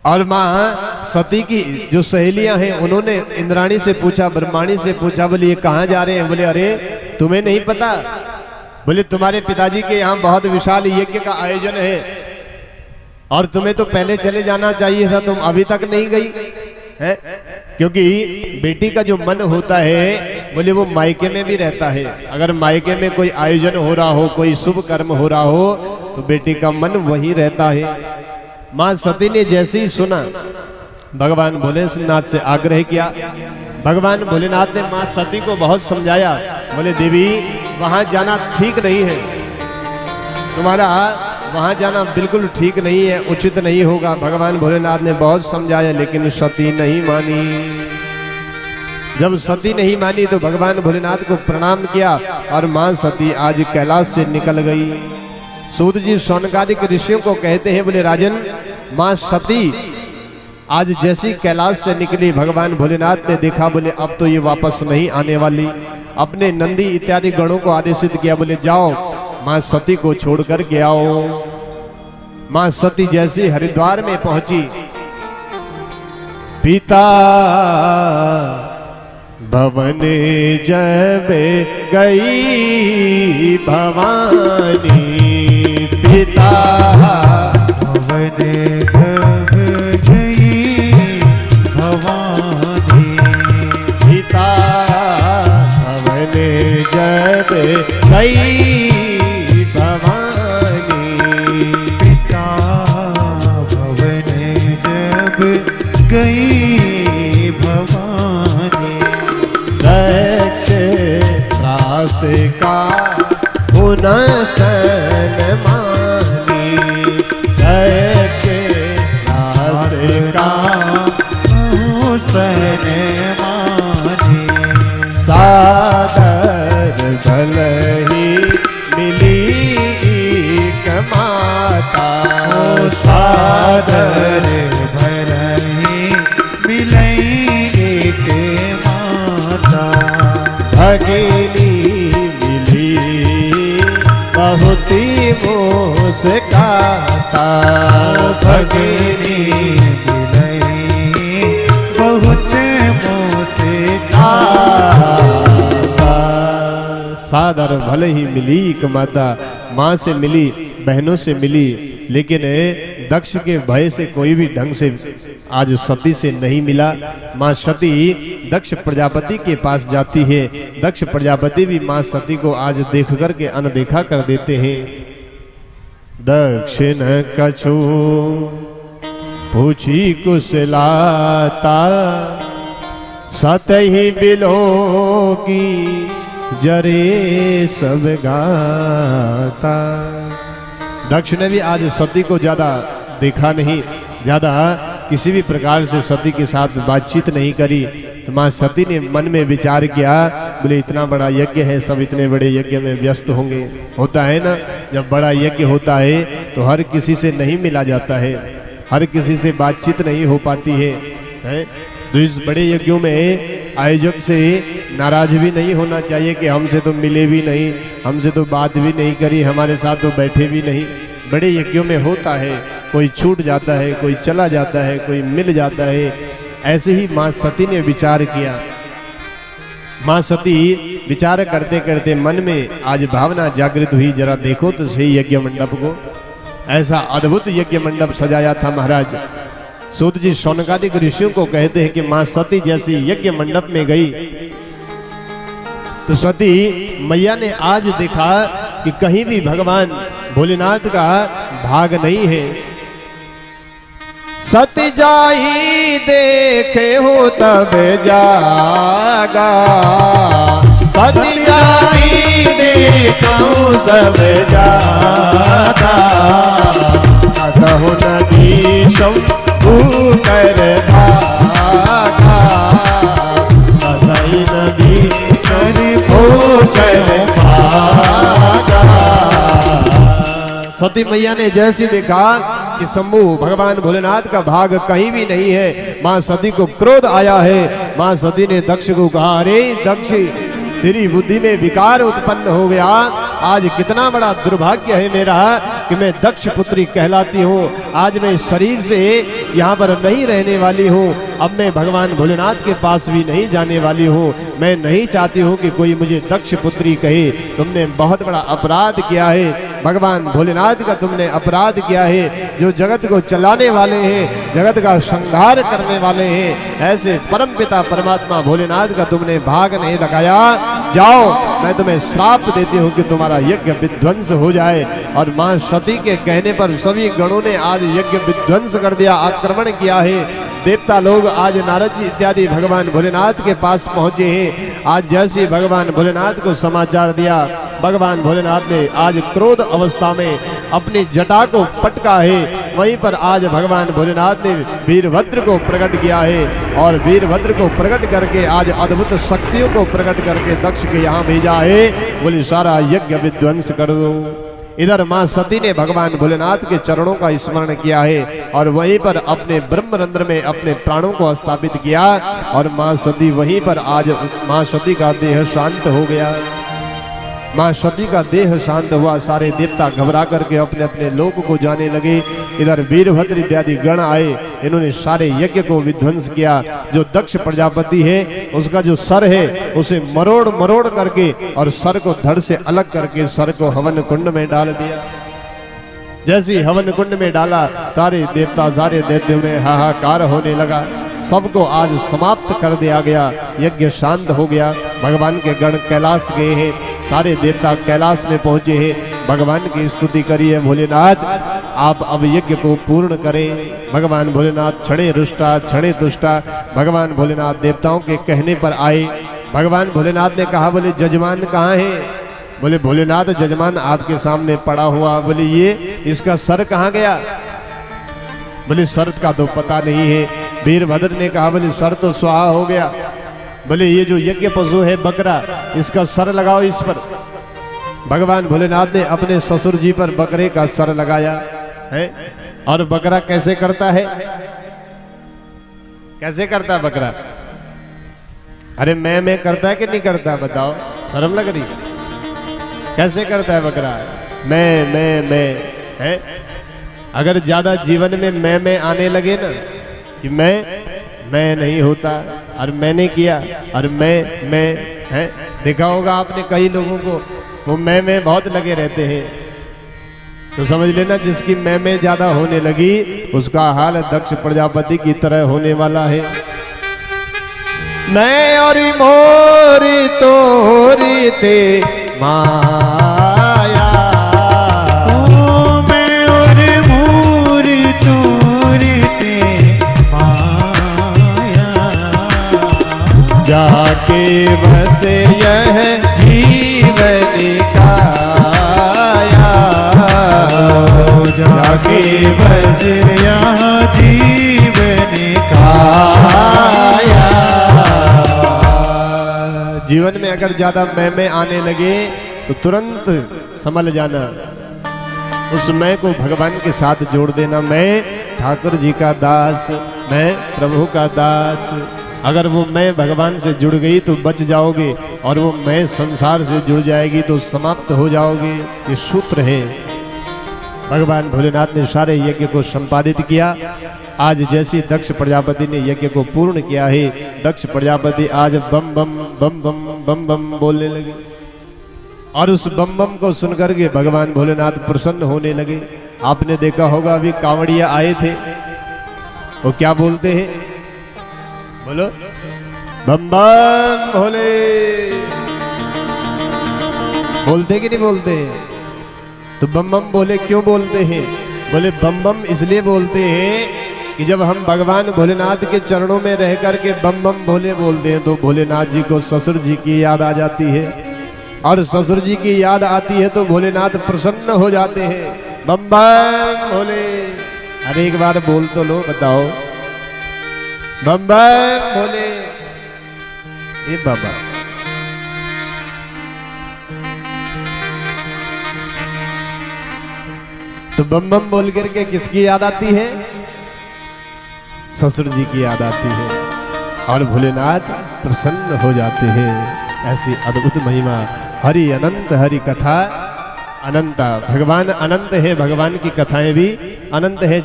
और माँ सती की जो सहेलियां हैं उन्होंने इंद्राणी से पूछा, ब्रह्माणी से पूछा, बोले ये कहाँ जा रहे हैं? बोले अरे तुम्हें नहीं पता? बोले तुम्हारे पिताजी के यहाँ बहुत विशाल यज्ञ का आयोजन है और तुम्हें तो पहले चले जाना चाहिए था, तुम अभी तक नहीं गई है? क्योंकि बेटी का जो मन होता है बोले वो मायके में भी रहता है। अगर मायके में कोई आयोजन हो रहा हो, कोई शुभ कर्म हो रहा हो तो बेटी का मन वहीं रहता है। माँ सती ने जैसे ही सुना भगवान भोलेनाथ से आग्रह किया। भगवान भोलेनाथ ने माँ सती को बहुत समझाया, बोले देवी वहां जाना ठीक नहीं है, तुम्हारा वहां जाना बिल्कुल ठीक नहीं है, उचित नहीं होगा। भगवान भोलेनाथ ने बहुत समझाया लेकिन सती नहीं मानी। जब सती नहीं मानी तो भगवान भोलेनाथ को प्रणाम किया और मां सती आज कैलाश से निकल गई। सूत जी शौनकादिक ऋषियों को कहते हैं, बोले राजन मां सती आज जैसी कैलाश से निकली भगवान भोलेनाथ ने देखा, बोले अब तो ये वापस नहीं आने वाली। अपने नंदी इत्यादि गणों को आदेशित किया, बोले जाओ मां सती को छोड़ कर के आओ। मां सती जैसी हरिद्वार में पहुंची, पिता भवन जब गई भवानी, पिता भवन जब गई भवानी, पिता भवन जब गई भवानी, पिता भवन जब गई भवानी, दक्ष त्रास का हुनसन मानी, दक्ष त्रास का हुसन मानी, सादर भल ही मिली एक माता, सादर भल ही मिलई के माता, भगिनी मिली बहुत ही मुस्काता, भगिनी मिलई बहुत मुस्काता, सादर भले ही मिली एक माता, माँ से मिली, बहनों से मिली, लेकिन दक्ष के भय से कोई भी ढंग से आज सती से नहीं मिला। माँ सती दक्ष प्रजापति के पास जाती है। दक्ष प्रजापति भी माँ सती को आज देख करके अनदेखा कर देते हैं। दक्ष न कछु पूछी कुशलाता, सत ही बिलो की जरे सब गाता। दक्ष ने भी आज सती को ज्यादा देखा नहीं, ज्यादा किसी भी प्रकार से सती के साथ बातचीत नहीं करी। तो माँ सती ने मन में विचार किया, बोले इतना बड़ा यज्ञ है, सब इतने बड़े यज्ञ में व्यस्त होंगे। होता है ना, जब बड़ा यज्ञ होता है तो हर किसी से नहीं मिला जाता है, हर किसी से बातचीत नहीं हो पाती है? तो इस बड़े यज्ञों में आयोजक से नाराज भी नहीं होना चाहिए कि हमसे तो मिले भी नहीं, हमसे तो बात भी नहीं करी, हमारे साथ तो बैठे भी नहीं। बड़े यज्ञों में होता है, कोई छूट जाता है, कोई चला जाता है, कोई मिल जाता है। ऐसे ही माँ सती ने विचार किया। माँ सती विचार करते करते मन में आज भावना जागृत हुई, जरा देखो तो सही यज्ञ मंडप को। ऐसा अद्भुत यज्ञ मंडप सजाया था महाराज। सूत जी शौनकादिक ऋषियों को कहते हैं कि माँ सती जैसी यज्ञ मंडप में गई तो सती मैया ने आज देखा कि कहीं भी भगवान भोलेनाथ का भाग नहीं है। सती जाही देखे हो तब जागा, सती जाही देखा हो तब जागा, कहो नदी शंभू कर भागा, नदी शंभू कर भागा। सती मैया ने जैसे देखा कि शंभू भगवान भोलेनाथ का भाग कहीं भी नहीं है, मां सती को क्रोध आया है। मां सती ने दक्ष को कहा, अरे दक्ष तेरी बुद्धि में विकार उत्पन्न हो गया, आज कितना बड़ा दुर्भाग्य है मेरा कि मैं दक्ष पुत्री कहलाती हूँ। आज मैं इस शरीर से यहाँ पर नहीं रहने वाली हूँ। अब मैं भगवान भोलेनाथ के पास भी नहीं जाने वाली हूँ। मैं नहीं चाहती हूँ कि कोई मुझे दक्ष पुत्री कहे। तुमने बहुत बड़ा अपराध किया है, भगवान भोलेनाथ का तुमने अपराध किया है। जो जगत को चलाने वाले हैं, जगत का संहार करने वाले हैं, ऐसे परमपिता परमात्मा भोलेनाथ का तुमने भाग नहीं लगाया। जाओ, मैं तुम्हें श्राप देती हूँ कि तुम्हारा यज्ञ विध्वंस हो जाए। और मां सती के कहने पर सभी गणों ने आज यज्ञ विध्वंस कर दिया, आक्रमण किया है। देवता लोग आज नारद जी इत्यादि भगवान भोलेनाथ के पास पहुंचे हैं। आज जैसे भगवान भोलेनाथ को समाचार दिया, भगवान भोलेनाथ ने आज क्रोध अवस्था में अपनी जटा को पटका है। वहीं पर आज भगवान भोलेनाथ ने वीरभद्र को प्रकट किया है और वीरभद्र को प्रकट करके आज अद्भुत शक्तियों को प्रकट करके दक्ष के यहाँ भेजा है। बोले सारा यज्ञ विध्वंस कर दो। इधर मां सती ने भगवान भोलेनाथ के चरणों का स्मरण किया है और वहीं पर अपने ब्रह्मरंध्र में अपने प्राणों को स्थापित किया और मां सती वहीं पर आज मां सती का देह शांत हो गया। मां सती का देह शांत हुआ। सारे देवता घबरा करके अपने अपने लोक को जाने लगे। इधर वीरभद्र इत्यादि गण आए, इन्होंने सारे यज्ञ को विध्वंस किया। जो दक्ष प्रजापति है उसका जो सर है उसे मरोड़ मरोड़ करके और सर को धड़ से अलग करके सर को हवन कुंड में डाल दिया। जैसे ही हवन कुंड में डाला, सारे देवता सारे दैत्यों में हाहाकार होने लगा। सबको आज समाप्त कर दिया गया। यज्ञ शांत हो गया। भगवान के गण कैलाश गए हैं, सारे देवता कैलाश में पहुंचे हैं। भगवान की स्तुति करिए, भोलेनाथ आप अब यज्ञ को पूर्ण करें। भगवान भोलेनाथ क्षणे रुष्टा क्षणे तुष्टा। भगवान भोलेनाथ देवताओं के कहने पर आए। भगवान भोलेनाथ ने कहा, बोले जजमान कहाँ है? बोले भोलेनाथ जजमान आपके सामने पड़ा हुआ। बोले ये इसका सर कहाँ गया? बोले सर का तो पता नहीं है। वीरभद्र ने कहा, बोले सर तो स्वाहा हो गया। बोले ये जो यज्ञ पशु है बकरा, इसका सर लगाओ इस पर। भगवान भोलेनाथ ने अपने ससुर जी पर बकरे का सर लगाया है। और बकरा कैसे करता है? कैसे करता है बकरा? अरे मैं करता है कि नहीं करता? बताओ, शर्म लग रही? कैसे करता है बकरा? मैं है। अगर ज्यादा जीवन में मैं आने लगे ना कि मैं नहीं होता और मैंने किया और मैं है, देखा होगा आपने कई लोगों को, वो मैं बहुत लगे रहते हैं। तो समझ लेना जिसकी मैं ज्यादा होने लगी उसका हाल दक्ष प्रजापति की तरह होने वाला है। मैं और मोरी तोरी ते माया, मैं और मोरी तोरी ते माया, जाके बस यह जीवन काया, जाके बस यहाँ जीवन काया। जीवन में अगर ज्यादा मैं आने लगे तो तुरंत संभल जाना, उस मैं को भगवान के साथ जोड़ देना। मैं ठाकुर जी का दास, मैं प्रभु का दास। अगर वो मैं भगवान से जुड़ गई तो बच जाओगे और वो मैं संसार से जुड़ जाएगी तो समाप्त हो जाओगे। ये सूत्र है। भगवान भोलेनाथ ने सारे यज्ञ को संपादित किया। आज जैसी दक्ष प्रजापति ने यज्ञ को पूर्ण किया है, दक्ष प्रजापति आज बम बम बम बम बम बम बोलने लगे और उस बम बम को सुनकर के भगवान भोलेनाथ प्रसन्न होने लगे। आपने देखा होगा अभी कांवड़िया आए थे, वो क्या बोलते हैं? बोलो, बम बम भोले। बोलते कि नहीं बोलते? तो बम बम बोले क्यों बोलते हैं? बोले बम बम इसलिए बोलते हैं कि जब हम भगवान भोलेनाथ के चरणों में रह करके बम बम भोले बोलते हैं तो भोलेनाथ जी को ससुर जी की याद आ जाती है और ससुर जी की याद आती है तो भोलेनाथ प्रसन्न हो जाते हैं। बम बम भोले। अरे एक बार बोल तो लो, बताओ, बम बम भोले। ये बाबा तो बम बम बोल करके किसकी याद आती है? ससुर जी की याद आती है और भोलेनाथ प्रसन्न हो जाते हैं। ऐसी अद्भुत महिमा, हरि अनंत हरि कथा। अनंत, भगवान अनंत है, भगवान की कथाएं भी अनंत है।